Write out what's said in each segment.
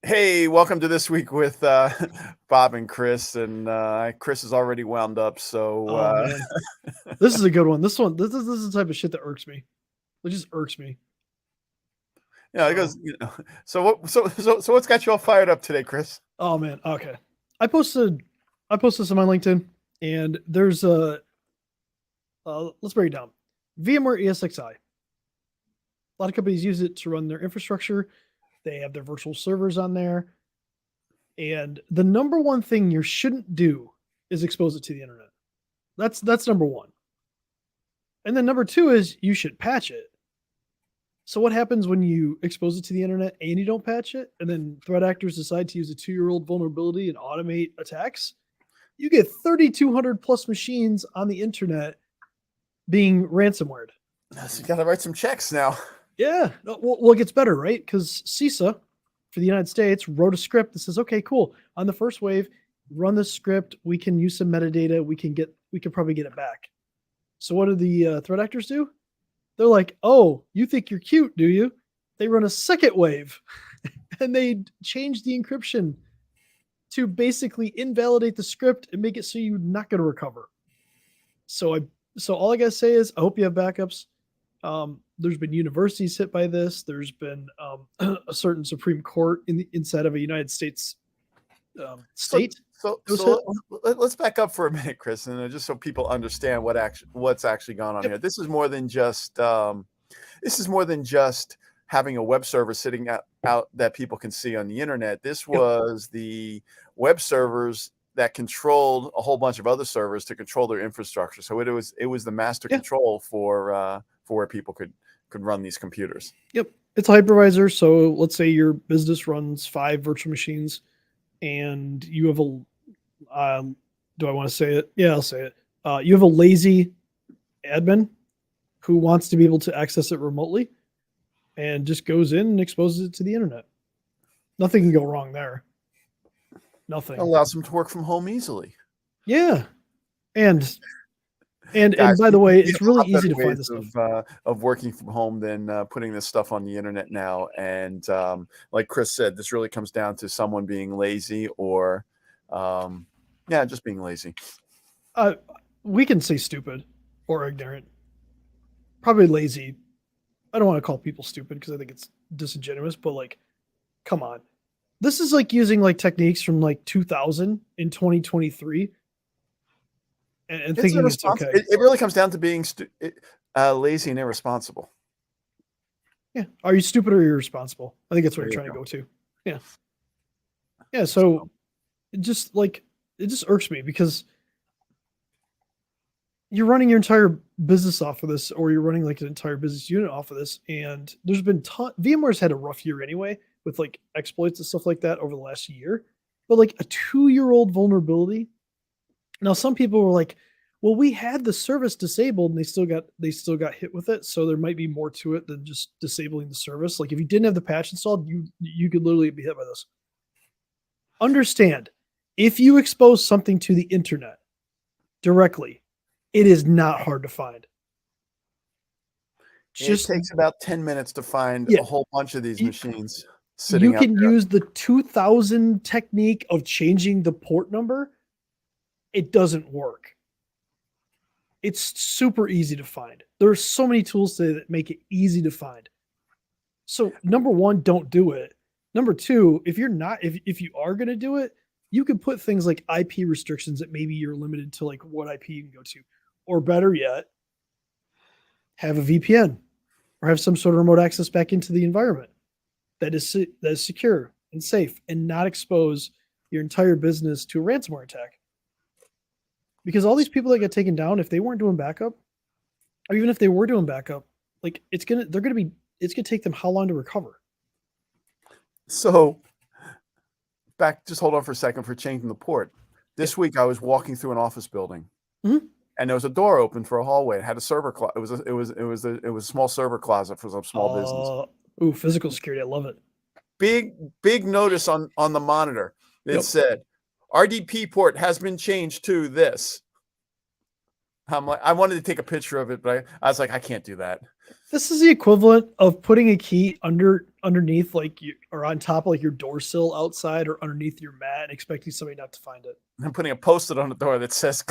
Hey, welcome to this week with Bob and Chris, and Chris is already wound up. So Oh man, this is a good one. This is the type of shit that irks me. It just irks me. yeah, it goes. So what? So what's got you all fired up today, Chris? Oh man, okay. I posted I posted this on my LinkedIn, and there's a let's break it down. VMware ESXi. A lot of companies use it to run their infrastructure. They have their virtual servers on there, and the number one thing you shouldn't do is expose it to the internet. That's number one. And then number two is you should patch it. So what happens when you expose it to the internet and you don't patch it, and then threat actors decide to use a 2-year-old vulnerability and automate attacks? You get 3,200 plus machines on the internet being ransomwared. So you got to write some checks now. Yeah, well, it gets better, right? Because CISA for the United States wrote a script that says, okay, cool. On the first wave, run this script. We can use some metadata. We can probably get it back. So what do the threat actors do? They're like, oh, you think you're cute, do you? They run a second wave and they change the encryption to basically invalidate the script and make it so you're not going to recover. So all I got to say is I hope you have backups. There's been universities hit by this. There's been a certain Supreme Court inside of a United States state. So let's back up for a minute, Chris, and just so people understand what's actually gone on here. This is more than just having a web server sitting out that people can see on the internet. This was the web servers that controlled a whole bunch of other servers to control their infrastructure. So it was the master control for where people could run these computers. Yep, it's a hypervisor. So let's say your business runs 5 virtual machines, and you have a do I want to say it? Yeah, I'll say it. You have a lazy admin who wants to be able to access it remotely and just goes in and exposes it to the internet. Nothing can go wrong there. Nothing. It allows them to work from home easily. Yeah. And Guys, by the way, it's really easy to find this stuff of working from home than putting this stuff on the internet now. And like Chris said, this really comes down to someone being lazy or just being lazy. We can say stupid or ignorant. Probably lazy. I don't want to call people stupid because I think it's disingenuous, but like, come on. This is like using like techniques from like 2000 in 2023 and thinking it's okay. It really comes down to being lazy and irresponsible. Yeah. Are you stupid or irresponsible? I think that's what you're trying to go to. Yeah. Yeah. So it just irks me because you're running your entire business off of this, or you're running like an entire business unit off of this. And there's been VMware's had a rough year anyway with like exploits and stuff like that over the last year, but like a 2-year-old vulnerability. Now, some people were like, well, we had the service disabled and they still got hit with it. So there might be more to it than just disabling the service. Like if you didn't have the patch installed, you could literally be hit by this. Understand, if you expose something to the internet directly, it is not hard to find. It takes about 10 minutes to find a whole bunch of these machines sitting You can use the 2000 technique of changing the port number. It doesn't work. It's super easy to find. There are so many tools today that make it easy to find. So number one, don't do it. Number two, if you are going to do it, you can put things like IP restrictions that maybe you're limited to like what IP you can go to. Or better yet, have a VPN or have some sort of remote access back into the environment that is secure and safe and not expose your entire business to a ransomware attack. Because all these people that get taken down, if they weren't doing backup, or even if they were doing backup, like it's gonna take them how long to recover? So just hold on for a second for changing the port. This week I was walking through an office building. Mm-hmm. And there was a door open for a hallway. It had a server closet. It was a small server closet for some small business. Ooh, physical security. I love it. Big notice on the monitor. It said, RDP port has been changed to this. I'm like, I wanted to take a picture of it, but I was like, I can't do that. This is the equivalent of putting a key under underneath like you or on top of like your door sill outside or underneath your mat and expecting somebody not to find it. I'm putting a post-it on the door that says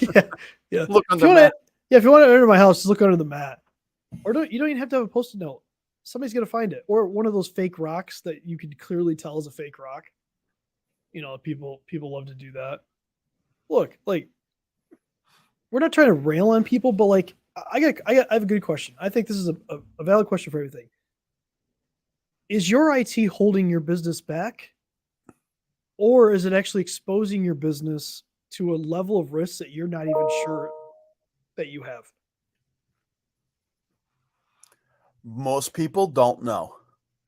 Yeah, yeah. look If on you the want mat. to, yeah, if you want to enter my house, just look under the mat. Or you don't even have to have a post-it note. Somebody's gonna find it. Or one of those fake rocks that you can clearly tell is a fake rock. People love to do that. Look, like we're not trying to rail on people, but like I have a good question. I think this is a valid question for everything. Is your IT holding your business back? Or is it actually exposing your business to a level of risk that you're not even sure that you have? Most people don't know.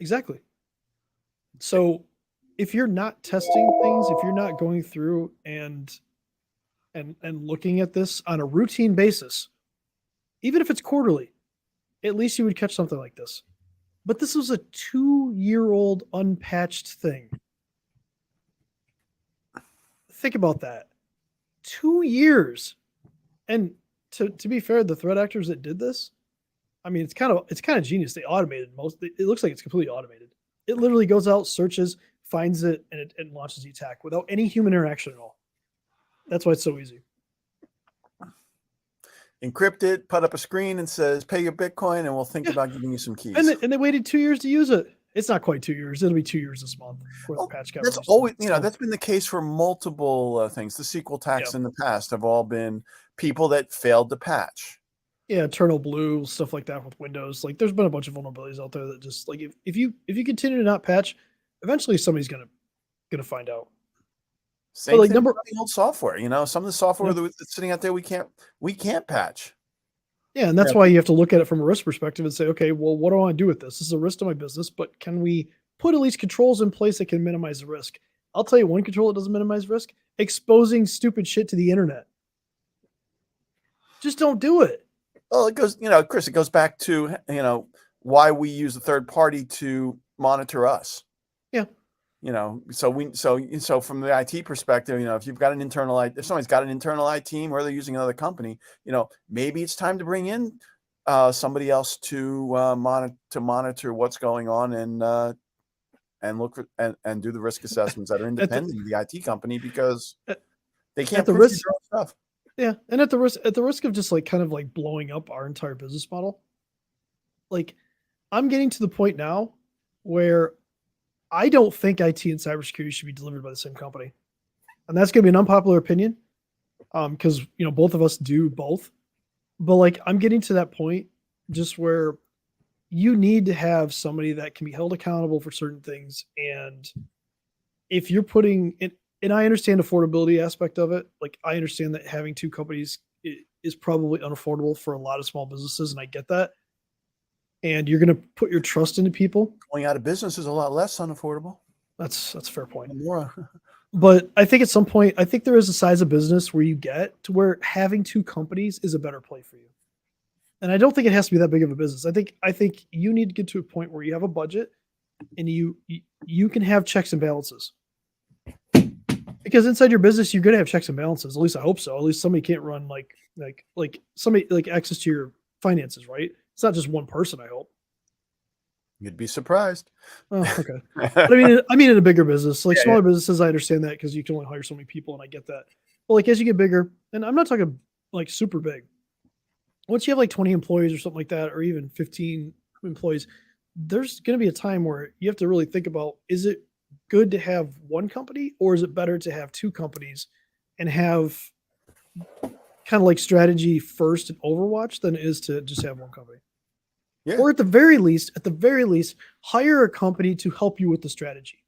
Exactly. So if you're not testing things, if you're not going through and looking at this on a routine basis, even if it's quarterly, at least you would catch something like this. But this was a 2-year-old unpatched thing. Think about that. 2 years. And to be fair, the threat actors that did this, I mean, it's kind of genius. They automated most. It looks like it's completely automated. It literally goes out, searches, finds it, and it launches the attack without any human interaction at all. That's why it's so easy. Encrypt it, put up a screen and says, pay your Bitcoin and we'll think Yeah. about giving you some keys. And they waited 2 years to use it. It's not quite 2 years. It'll be 2 years this month before the patch got That's released. always, So, that's been the case for multiple things. The SQL attacks Yeah. in the past have all been people that failed to patch. yeah, Eternal Blue, stuff like that with Windows. Like there's been a bunch of vulnerabilities out there that just like if you continue to not patch, eventually somebody's gonna find out. Same like, thing with the old software. Some of the software Yeah. that's sitting out there we can't patch. Yeah, and that's why you have to look at it from a risk perspective and say, okay, well, what do I want to do with this? This is a risk to my business, but can we put at least controls in place that can minimize the risk? I'll tell you one control that doesn't minimize risk: exposing stupid shit to the internet. Just don't do it. Well, it goes, Chris, it goes back to, why we use a third party to monitor us. Yeah. So from the IT perspective, if you've got if somebody's got an internal IT team or they're using another company, maybe it's time to bring in somebody else to monitor what's going on and look for, and do the risk assessments that are independent of the IT company, because they can't prove your own stuff. Yeah, and at the risk of just like kind of like blowing up our entire business model, like I'm getting to the point now where I don't think IT and cybersecurity should be delivered by the same company, and that's going to be an unpopular opinion, because both of us do both. But like I'm getting to that point just where you need to have somebody that can be held accountable for certain things, and if you're putting it, and I understand affordability aspect of it. Like I understand that having two companies is probably unaffordable for a lot of small businesses, and I get that. And you're going to put your trust into people. Going out of business is a lot less unaffordable. That's a fair point. More. But I think at some point, I think there is a size of business where you get to where having two companies is a better play for you. And I don't think it has to be that big of a business. I think you need to get to a point where you have a budget and you can have checks and balances. Because inside your business, you're going to have checks and balances. At least I hope so. At least somebody can't run like somebody like access to your finances, right? It's not just one person, I hope. You'd be surprised. Oh, okay. But I mean in a bigger business, like smaller businesses, I understand that because you can only hire so many people, and I get that. But like as you get bigger, and I'm not talking like super big. Once you have like 20 employees or something like that, or even 15 employees, there's going to be a time where you have to really think about: is it good to have one company, or is it better to have two companies and have kind of like strategy first and Overwatch than it is to just have one company? Yeah. Or at the very least, hire a company to help you with the strategy.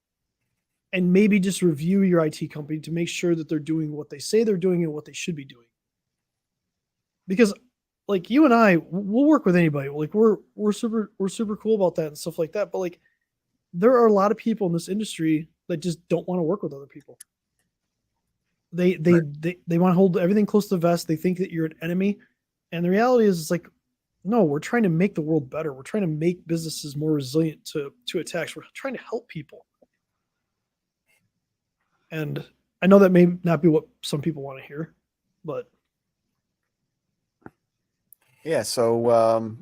And maybe just review your IT company to make sure that they're doing what they say they're doing and what they should be doing. Because like you and I, we'll work with anybody. Like we're super cool about that and stuff like that. But like there are a lot of people in this industry that just don't want to work with other people. They want to hold everything close to the vest. They think that you're an enemy. And the reality is, it's like, no, we're trying to make the world better. We're trying to make businesses more resilient to attacks. We're trying to help people. And I know that may not be what some people want to hear, but yeah. So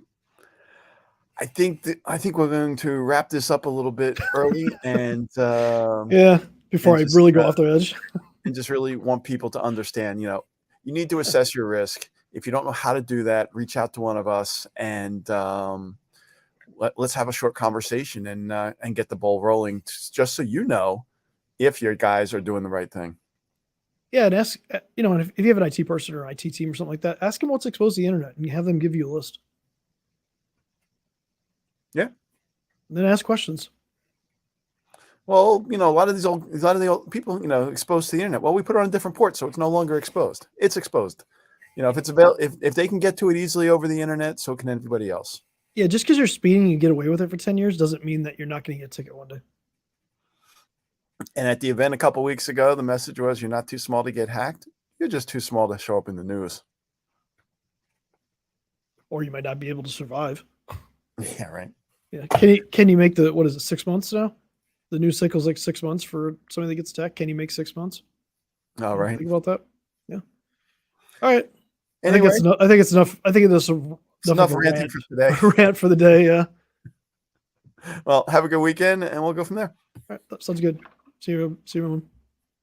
I think we're going to wrap this up a little bit early, and Yeah, before I just really go off the edge. and just really want people to understand. You need to assess your risk. If you don't know how to do that, reach out to one of us, and let's have a short conversation and get the ball rolling, just so you know if your guys are doing the right thing. Yeah, and ask, and if you have an IT person or IT team or something like that, ask them what's exposed to the internet and have them give you a list. Yeah. And then ask questions. Well, a lot of the old people, exposed to the internet. Well, we put it on a different port, so it's no longer exposed. It's exposed. If it's if they can get to it easily over the internet, so can everybody else. Yeah, just because you're speeding and get away with it for 10 years doesn't mean that you're not going to get a ticket one day. And at the event a couple weeks ago, the message was, you're not too small to get hacked. You're just too small to show up in the news. Or you might not be able to survive. Yeah, right. Yeah. Can you make what is it, 6 months now? The news cycle's like 6 months for somebody that gets attacked. Can you make 6 months? All right. Think about that. Yeah. All right. Anyway, I think it's enough. I think it's enough ranting for today. Rant for the day. Yeah. Well, have a good weekend, and we'll go from there. All right. That sounds good. See you, everyone.